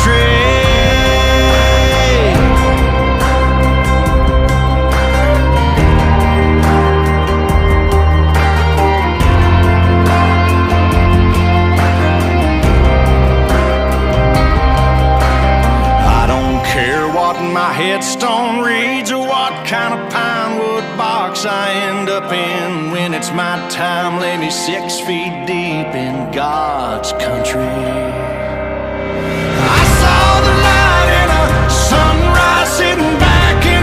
country. My headstone reads or what kind of pine wood box I end up in. When it's my time, lay me 6 feet deep in God's country.